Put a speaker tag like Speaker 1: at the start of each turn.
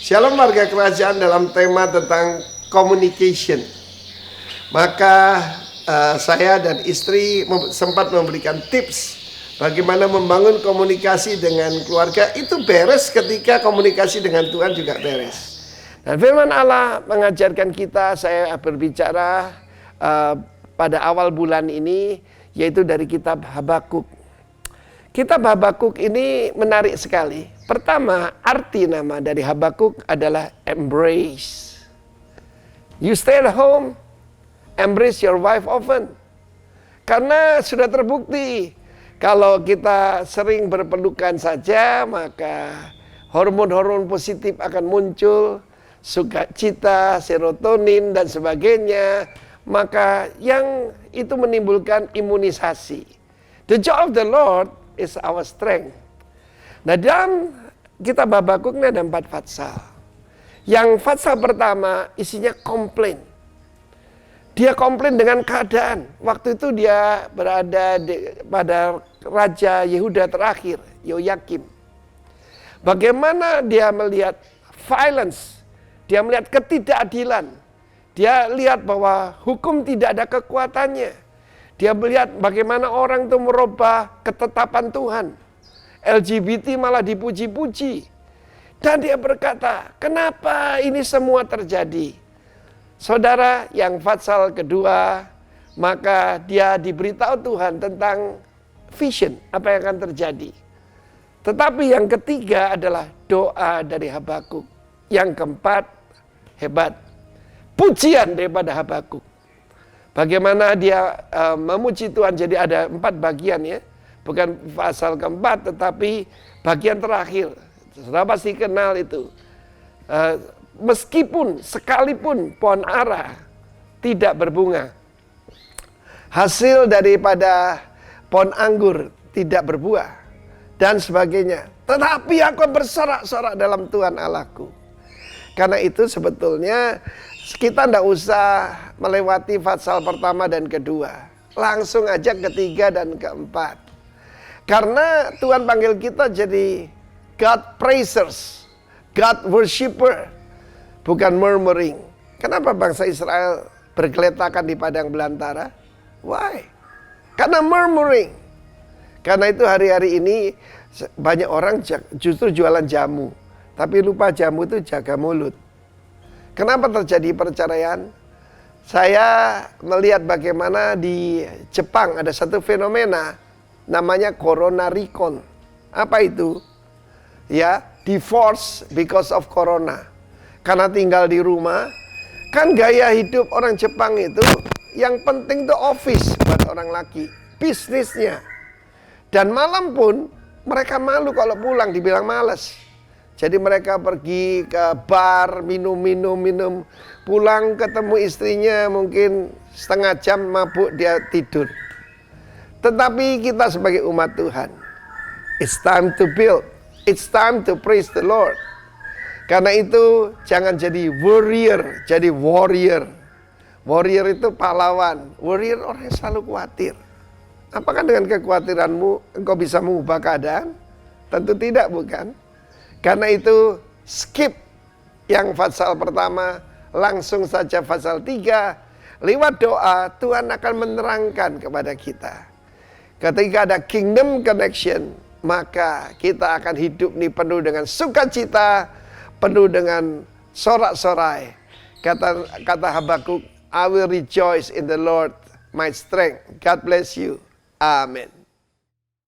Speaker 1: Shalom warga kerajaan dalam tema tentang communication. Maka saya dan istri sempat memberikan tips bagaimana membangun komunikasi dengan keluarga. Itu beres ketika komunikasi dengan Tuhan juga beres. Dan firman Allah mengajarkan kita, saya berbicara pada awal bulan ini, yaitu dari kitab Habakuk. Kitab Habakuk ini menarik sekali. Pertama, arti nama dari Habakuk adalah embrace. You stay at home, embrace your wife often. Karena sudah terbukti, kalau kita sering berpelukan saja, maka hormon-hormon positif akan muncul, sukacita, serotonin, dan sebagainya. Maka yang itu menimbulkan imunisasi. The joy of the Lord is our strength. Nah, dalam kitab Habakuk ini ada 4 fatsal. Yang fatsal pertama isinya komplain. Dia komplain dengan keadaan. Waktu itu dia berada pada Raja Yehuda terakhir, Yoyakim. Bagaimana dia melihat violence, dia melihat ketidakadilan. Dia lihat bahwa hukum tidak ada kekuatannya. Dia melihat bagaimana orang itu merubah ketetapan Tuhan. LGBT malah dipuji-puji. Dan dia berkata, kenapa ini semua terjadi? Saudara, yang fatsal kedua, maka dia diberitahu Tuhan tentang vision, apa yang akan terjadi. Tetapi yang ketiga adalah doa dari Habakuk. Yang keempat, hebat, pujian daripada Habakuk. Bagaimana dia memuji Tuhan, jadi ada 4 bagian ya. Bukan pasal keempat, tetapi bagian terakhir. Saudara pasti kenal itu. Meskipun sekalipun pohon ara tidak berbunga, hasil daripada pohon anggur tidak berbuah, dan sebagainya, tetapi aku bersorak-sorak dalam Tuhan Allahku. Karena itu sebetulnya kita tidak usah melewati fatsal pertama dan kedua. Langsung aja ketiga dan keempat. Karena Tuhan panggil kita jadi God praisers, God worshipper, bukan murmuring. Kenapa bangsa Israel bergeletakan di padang belantara? Why? Karena murmuring. Karena itu hari-hari ini banyak orang justru jualan jamu. Tapi lupa jamu itu jaga mulut. Kenapa terjadi perceraian? Saya melihat bagaimana di Jepang ada satu fenomena namanya Corona Recon. Apa itu? Ya, divorce because of Corona. Karena tinggal di rumah. Kan gaya hidup orang Jepang itu yang penting tuh office buat orang laki, bisnisnya. Dan malam pun mereka malu kalau pulang dibilang malas. Jadi mereka pergi ke bar, minum. Pulang ketemu istrinya mungkin setengah jam mabuk, dia tidur. Tetapi kita sebagai umat Tuhan, it's time to build. It's time to praise the Lord. Karena itu jangan jadi warrior, jadi warrior. Warrior itu pahlawan. Warrior orang yang selalu khawatir. Apakah dengan kekhawatiranmu engkau bisa mengubah keadaan? Tentu tidak, bukan? Karena itu skip yang fatsal pertama, langsung saja fatsal 3. Lewat doa Tuhan akan menerangkan kepada kita. Ketika ada kingdom connection, maka kita akan hidup ini penuh dengan sukacita, penuh dengan sorak-sorai. Kata Habakuk, I will rejoice in the Lord, my strength. God bless you. Amen.